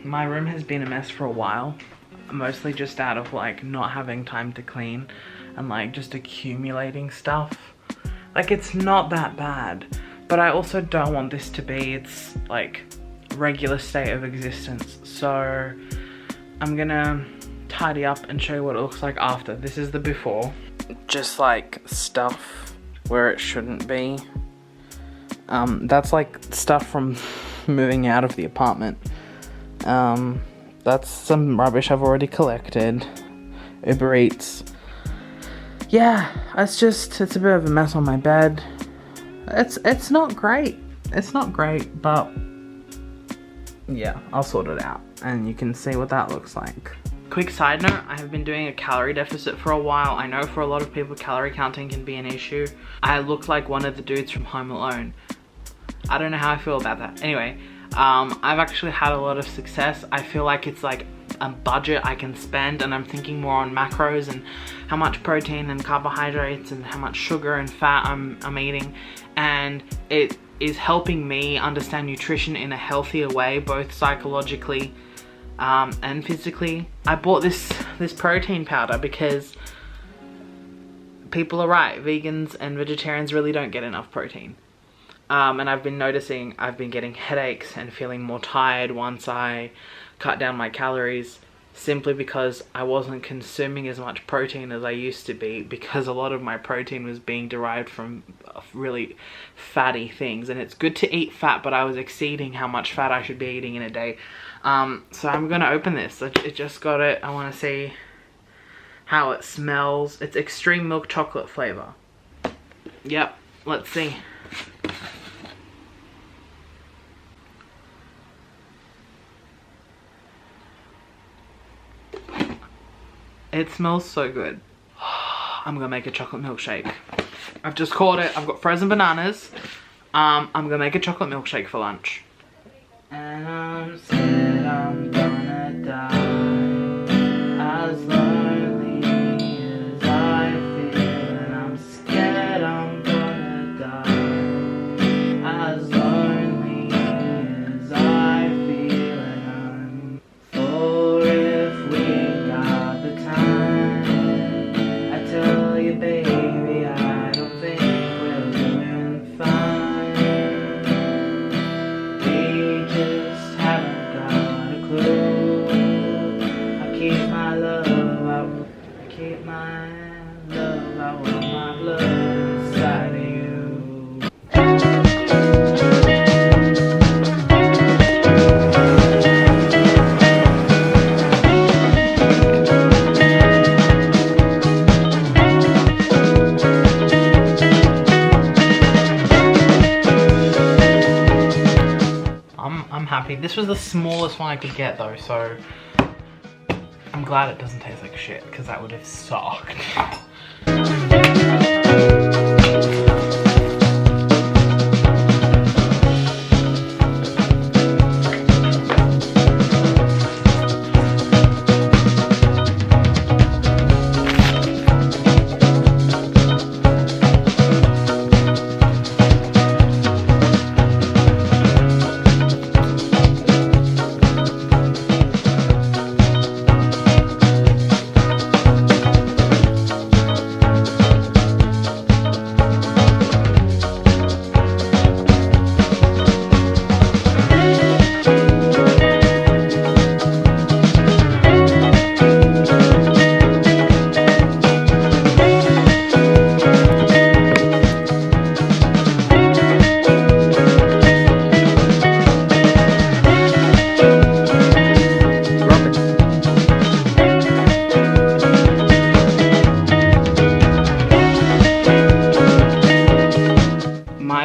My room has been a mess for a while, mostly just out of like not having time to clean and like just accumulating stuff. Like, it's not that bad, but I also don't want this to be its like regular state of existence. So I'm gonna tidy up and show you what it looks like after. This is the before. Just like stuff where it shouldn't be. That's like stuff from moving out of the apartment. That's some rubbish I've already collected. Uber Eats. Yeah, it's a bit of a mess on my bed. It's not great. It's not great, but yeah, I'll sort it out and you can see what that looks like. Quick side note, I have been doing a calorie deficit for a while. I know for a lot of people calorie counting can be an issue. I look like one of the dudes from Home Alone. I don't know how I feel about that. Anyway, I've actually had a lot of success. I feel like it's like a budget I can spend, and I'm thinking more on macros and how much protein and carbohydrates and how much sugar and fat I'm eating, and it is helping me understand nutrition in a healthier way, both psychologically and physically. I bought this protein powder because people are right, vegans and vegetarians really don't get enough protein. And I've been noticing I've been getting headaches and feeling more tired once I cut down my calories, simply because I wasn't consuming as much protein as I used to be, because a lot of my protein was being derived from really fatty things. And it's good to eat fat, but I was exceeding how much fat I should be eating in a day. So I'm gonna open this. It just got it. I want to see how it smells. It's extreme milk chocolate flavor. Yep, let's see. It smells so good. I'm gonna make a chocolate milkshake. I've just caught it. I've got frozen bananas. I'm gonna make a chocolate milkshake for lunch. And I'm scared I'm gonna die, as lonely as I feel. And I'm scared I'm gonna die, as lonely as I feel. And I'm for if we got the time, I tell you baby, I don't think we're doing fine. We just haven't got a clue. I keep my love out, I keep my love out of my blood inside of you. I'm happy. This was the smallest one I could get though, so I'm glad it doesn't taste like shit, because that would have sucked.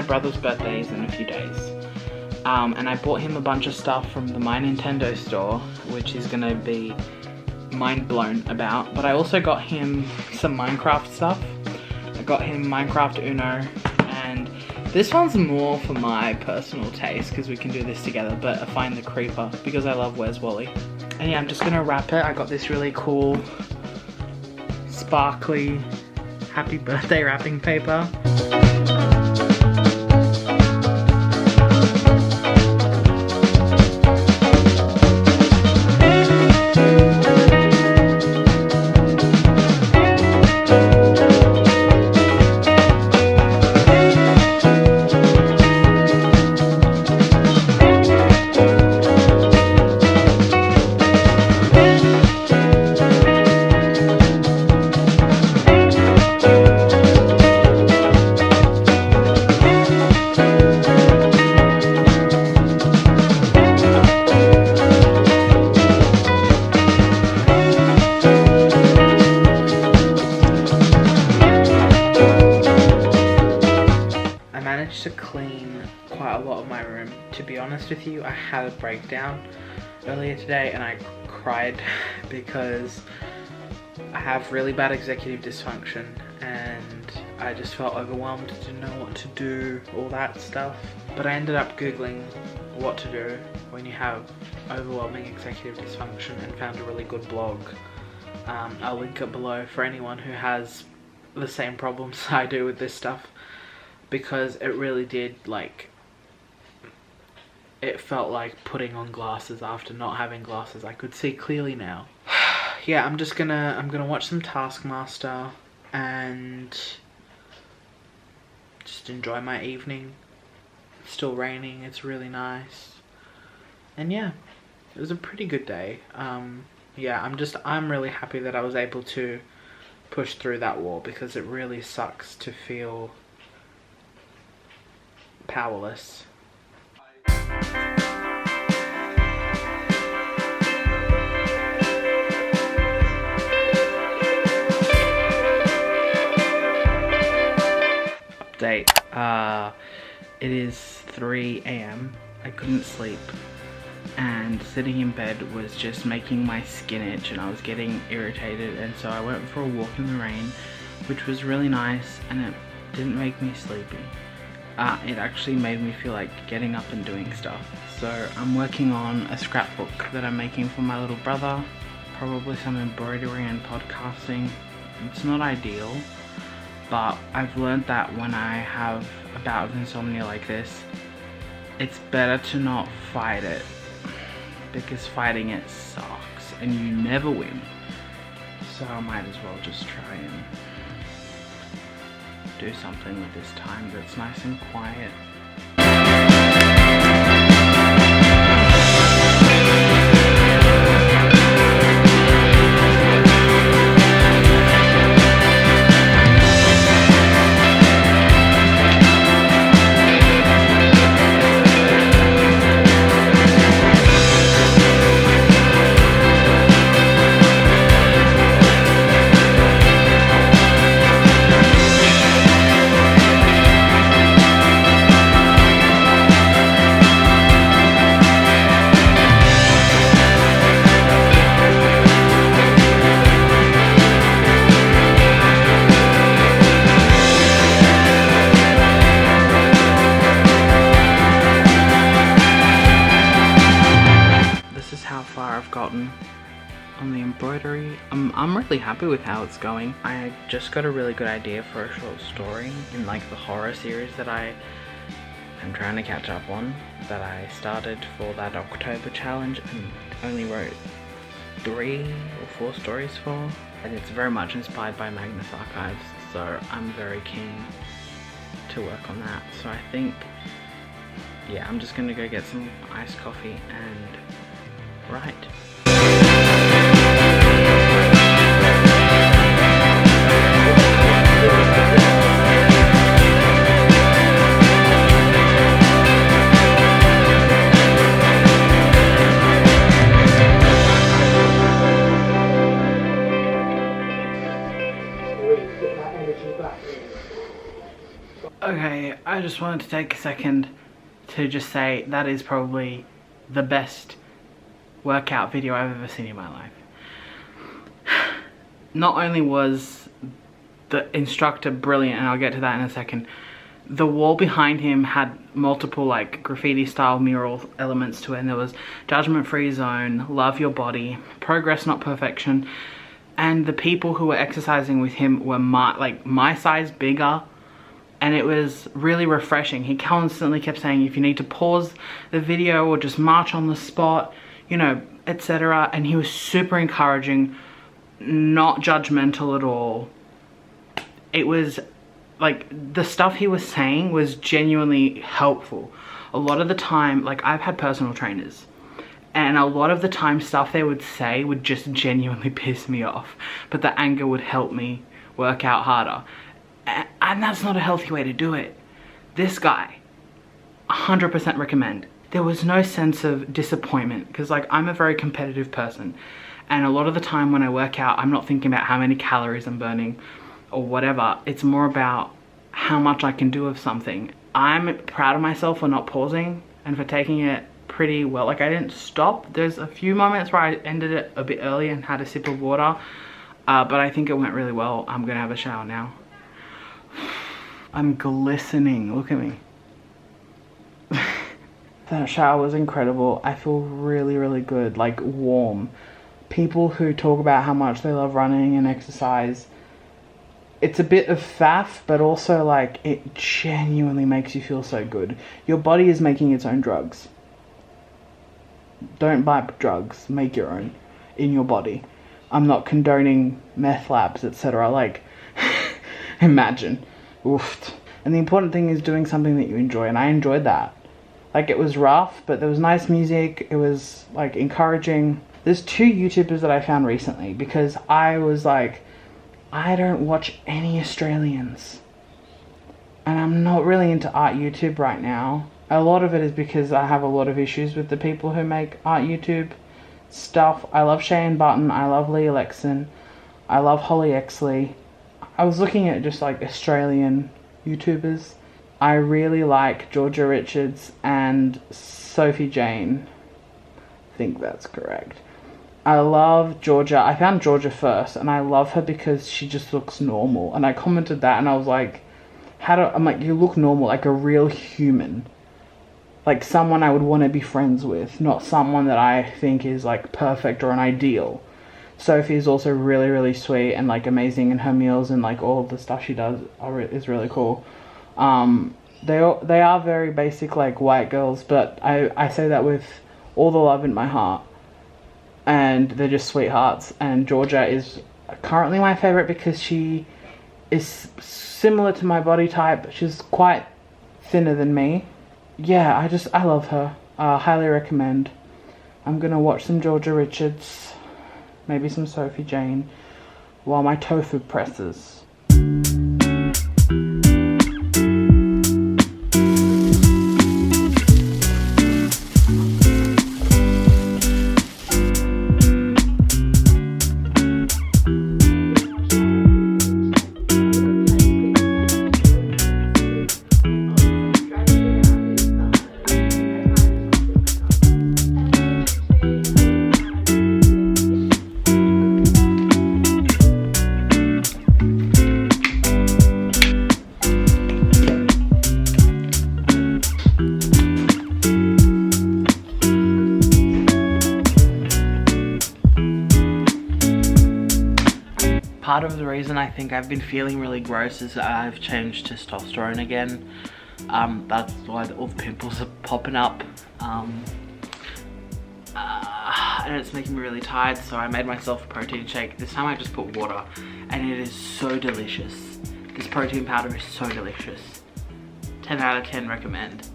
Brother's birthday is in a few days, and I bought him a bunch of stuff from the My Nintendo store, which he's gonna be mind blown about. But I also got him some Minecraft stuff. I got him Minecraft Uno, and this one's more for my personal taste because we can do this together, but I find the Creeper because I love Where's Wally. And yeah, I'm just gonna wrap it. I got this really cool sparkly happy birthday wrapping paper. honest with you, I had a breakdown earlier today and I cried because I have really bad executive dysfunction and I just felt overwhelmed, didn't know what to do, all that stuff. But I ended up Googling what to do when you have overwhelming executive dysfunction and found a really good blog. I'll link it below for anyone who has the same problems I do with this stuff, because it really did, like, it felt like putting on glasses after not having glasses. I could see clearly now. Yeah, I'm gonna watch some Taskmaster and just enjoy my evening. It's still raining, it's really nice. And yeah, it was a pretty good day. Yeah, I'm really happy that I was able to push through that wall, because it really sucks to feel powerless. Update. It is 3 AM. I couldn't sleep, and sitting in bed was just making my skin itch and I was getting irritated, and so I went for a walk in the rain, which was really nice, and it didn't make me sleepy. It actually made me feel like getting up and doing stuff. So I'm working on a scrapbook that I'm making for my little brother, probably some embroidery and podcasting. It's not ideal, but I've learned that when I have a bout of insomnia like this, it's better to not fight it, because fighting it sucks and you never win. So I might as well just try and do something with this time that's nice and quiet. Gotten on the embroidery. I'm really happy with how it's going. I just got a really good idea for a short story in like the horror series that I am trying to catch up on, that I started for that October challenge and only wrote 3 or 4 stories for, and it's very much inspired by Magnus Archives, so I'm very keen to work on that. So I think, yeah, I'm just gonna go get some iced coffee and write. Okay, I just wanted to take a second to just say that is probably the best workout video I've ever seen in my life. Not only was the instructor brilliant, and I'll get to that in a second, the wall behind him had multiple like graffiti style mural elements to it, and there was judgment free zone, love your body, progress not perfection, and the people who were exercising with him were my size bigger, and it was really refreshing. He constantly kept saying, if you need to pause the video or just march on the spot, you know, etc. And he was super encouraging, not judgmental at all. It was like, the stuff he was saying was genuinely helpful. A lot of the time, like, I've had personal trainers, and a lot of the time stuff they would say would just genuinely piss me off, but the anger would help me work out harder. And that's not a healthy way to do it. This guy, 100% recommend. There was no sense of disappointment, because like, I'm a very competitive person, and a lot of the time when I work out, I'm not thinking about how many calories I'm burning or whatever. It's more about how much I can do of something. I'm proud of myself for not pausing and for taking it pretty well. Like, I didn't stop. There's a few moments where I ended it a bit early and had a sip of water, but I think it went really well. I'm gonna have a shower now. I'm glistening, look at me. That shower was incredible. I feel really, really good, like warm. People who talk about how much they love running and exercise, it's a bit of faff, but also like it genuinely makes you feel so good. Your body is making its own drugs. Don't buy drugs, make your own in your body. I'm not condoning meth labs, etc. Like, imagine. Oof. And the important thing is doing something that you enjoy, and I enjoyed that. Like, it was rough, but there was nice music. It was like encouraging. There's 2 YouTubers that I found recently because I was like, I don't watch any Australians. And I'm not really into art YouTube right now. A lot of it is because I have a lot of issues with the people who make art YouTube stuff. I love Shane Button. I love Lee Alexson. I love Holly Exley. I was looking at just like Australian YouTubers. I really like Georgia Richards and Sophie Jane. I think that's correct. I love Georgia. I found Georgia first, and I love her because she just looks normal. And I commented that, and I was like, I'm like, you look normal, like a real human. Like someone I would want to be friends with, not someone that I think is like perfect or an ideal. Sophie is also really, really sweet and like amazing in her meals, and like all the stuff she does is really cool. They are very basic, like white girls, but I say that with all the love in my heart, and they're just sweethearts. And Georgia is currently my favorite because she is similar to my body type. She's quite thinner than me. Yeah, I love her. Highly recommend. I'm gonna watch some Georgia Richards, maybe some Sophie Jane, while my tofu presses. Part of the reason I think I've been feeling really gross is that I've changed testosterone again. That's why all the pimples are popping up. And it's making me really tired, so I made myself a protein shake. This time I just put water, and it is so delicious. This protein powder is so delicious. 10 out of 10 recommend.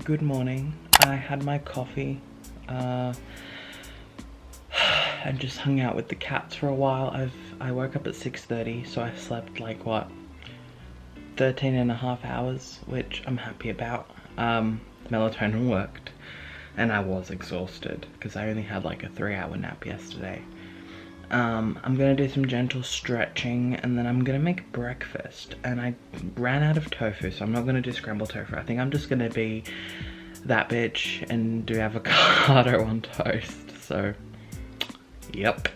Good morning. I had my coffee and just hung out with the cats for a while. I woke up at 6:30, so I slept like what, 13 and a half hours, which I'm happy about. Melatonin worked, and I was exhausted because I only had like a 3-hour nap yesterday. I'm gonna do some gentle stretching, and then I'm gonna make breakfast. And I ran out of tofu, so I'm not gonna do scrambled tofu. I think I'm just gonna be that bitch and do avocado on toast. So, yep.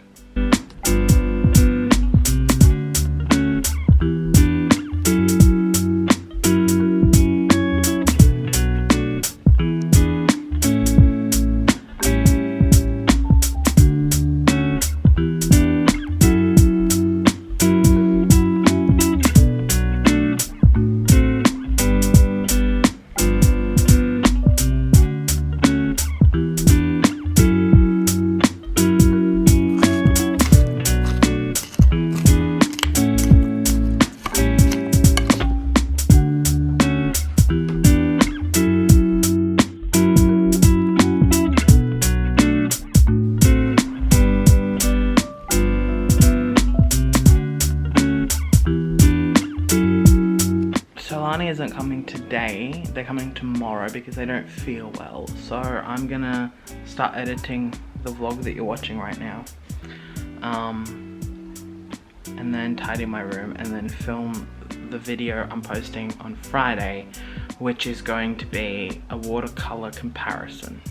isn't coming today, they're coming tomorrow because they don't feel well. So I'm gonna start editing the vlog that you're watching right now. And then tidy my room and then film the video I'm posting on Friday, which is going to be a watercolor comparison.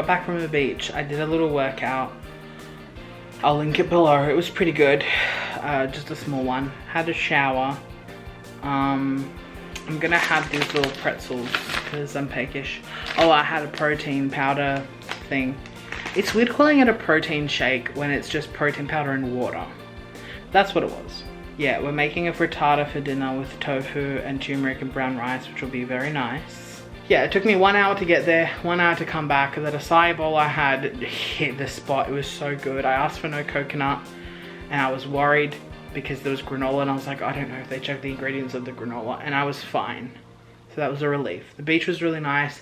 Back from the beach, I did a little workout. I'll link it below. It was pretty good, just a small one. Had a shower. I'm gonna have these little pretzels because I'm peckish. Oh, I had a protein powder thing. It's weird calling it a protein shake when it's just protein powder and water. That's what it was. Yeah, we're making a frittata for dinner with tofu and turmeric and brown rice, which will be very nice. Yeah, it took me 1 hour to get there, 1 hour to come back. That acai bowl I had hit the spot. It was so good. I asked for no coconut and I was worried because there was granola and I was like, I don't know if they checked the ingredients of the granola, and I was fine. So that was a relief. The beach was really nice.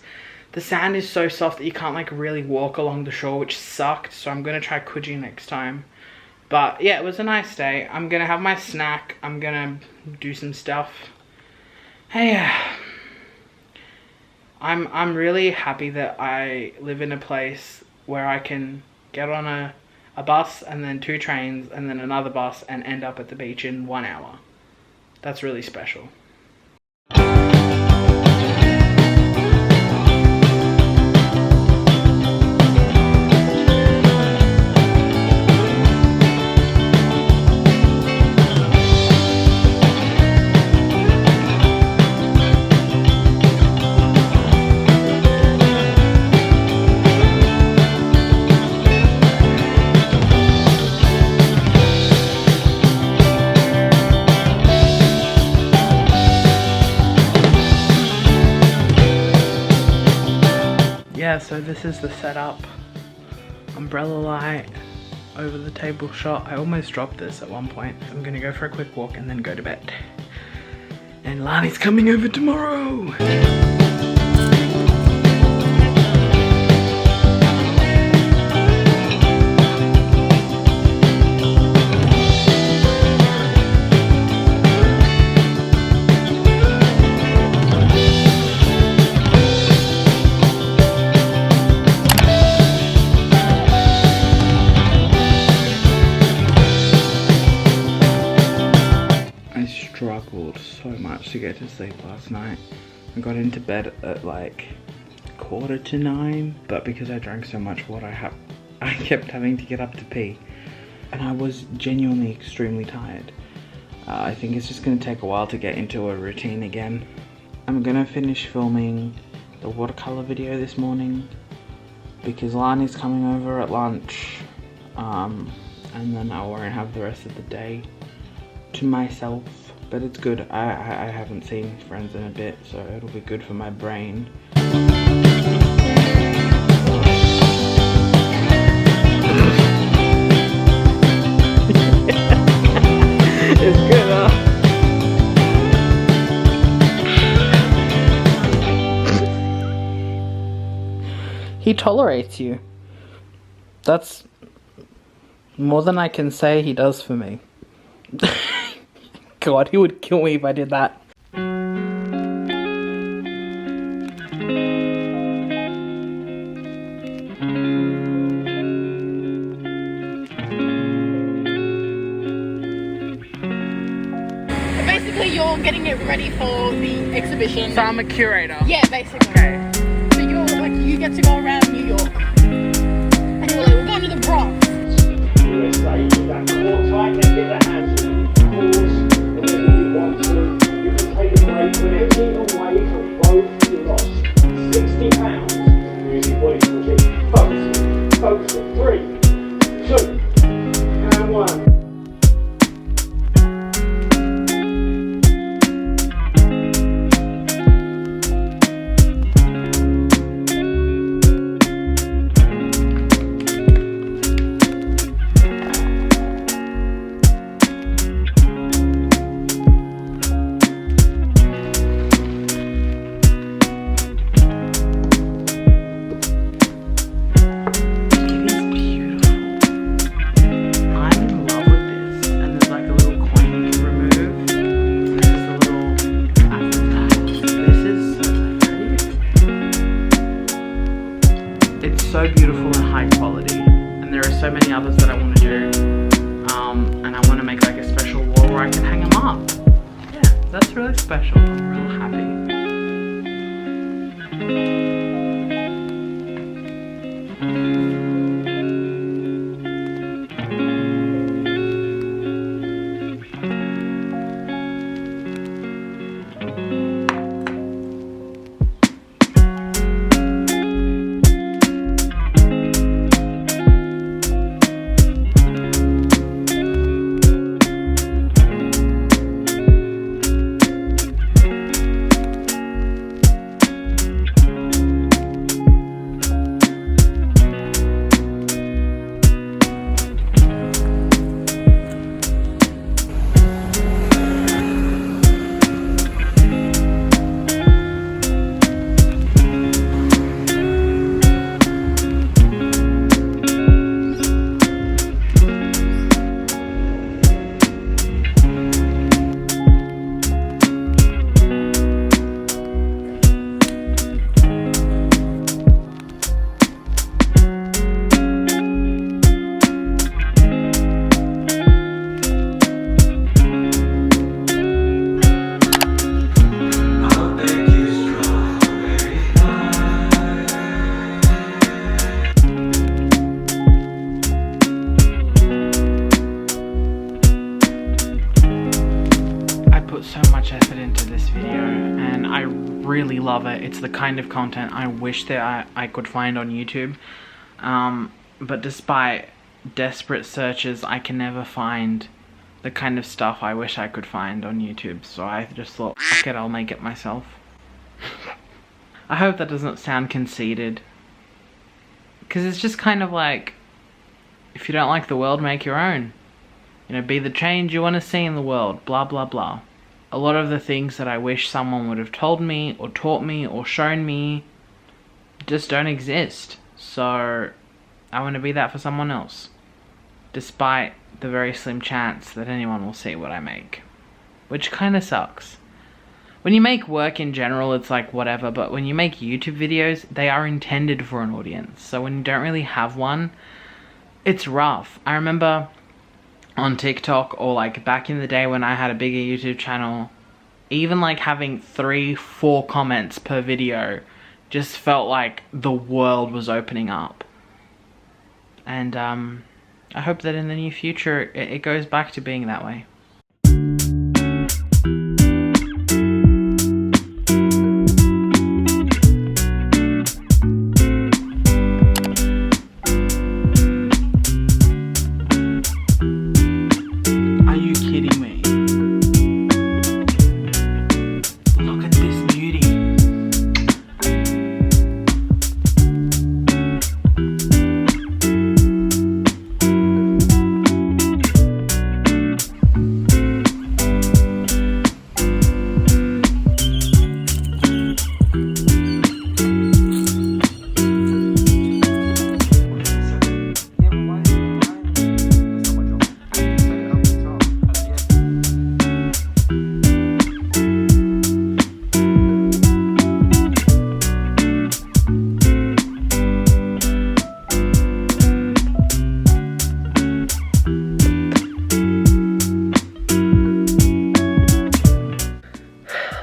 The sand is so soft that you can't like really walk along the shore, which sucked. So I'm gonna try Coogee next time. But yeah, it was a nice day. I'm gonna have my snack. I'm gonna do some stuff. Hey, I'm really happy that I live in a place where I can get on a bus and then 2 trains and then another bus and end up at the beach in 1 hour. That's really special. Yeah, so this is the setup. Umbrella light over the table shot. I almost dropped this at one point. I'm gonna go for a quick walk and then go to bed. And Lani's coming over tomorrow! get to sleep last night. I got into bed at like 8:45, but because I drank so much water, I kept having to get up to pee. And I was genuinely extremely tired. I think it's just gonna take a while to get into a routine again. I'm gonna finish filming the watercolor video this morning because Lani's coming over at lunch, and then I won't have the rest of the day to myself. But it's good. I haven't seen friends in a bit, so it'll be good for my brain. It's good, huh? He tolerates you. That's more than I can say he does for me. God, he would kill me if I did that. Basically, you're getting it ready for the exhibition. So I'm a curator. Yeah, basically. Okay. So you're like, you get to go around New York. And you're like, we're going to the Bronx. USA, keep that core tight, then get the hands in. Pause, whenever you want to. You can take a break whenever you away from both you lost. £60. Music body footing. Focus. Focus. 3, 2, and 1. So beautiful and high quality, and there are so many others that I want to do, and I want to make like a special wall where I can hang them up. Yeah, that's really special. I'm real happy. Really love it. It's the kind of content I wish that I could find on YouTube, but despite desperate searches, I can never find the kind of stuff I wish I could find on YouTube, so I just thought, fuck it, I'll make it myself. I hope that doesn't sound conceited, because it's just kind of like, if you don't like the world, make your own. You know, be the change you want to see in the world, blah blah blah. A lot of the things that I wish someone would have told me or taught me or shown me just don't exist. So I want to be that for someone else, despite the very slim chance that anyone will see what I make, which kind of sucks. When you make work in general, it's like whatever, but when you make YouTube videos, they are intended for an audience. So when you don't really have one, it's rough. I remember on TikTok, or like back in the day when I had a bigger YouTube channel, even like having 3-4 comments per video just felt like the world was opening up. And I hope that in the near future it goes back to being that way.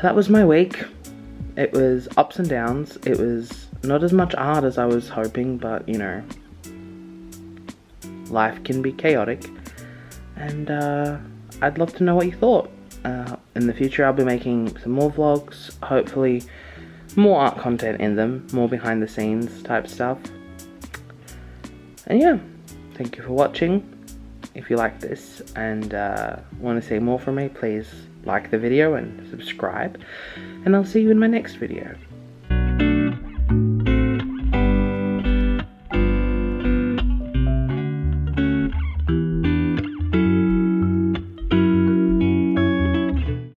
That was my week. It was ups and downs. It was not as much art as I was hoping, but you know, life can be chaotic. And I'd love to know what you thought. In the future I'll be making some more vlogs, hopefully more art content in them, more behind the scenes type stuff. And yeah, thank you for watching. If you like this and want to see more from me, please like the video and subscribe, and I'll see you in my next video.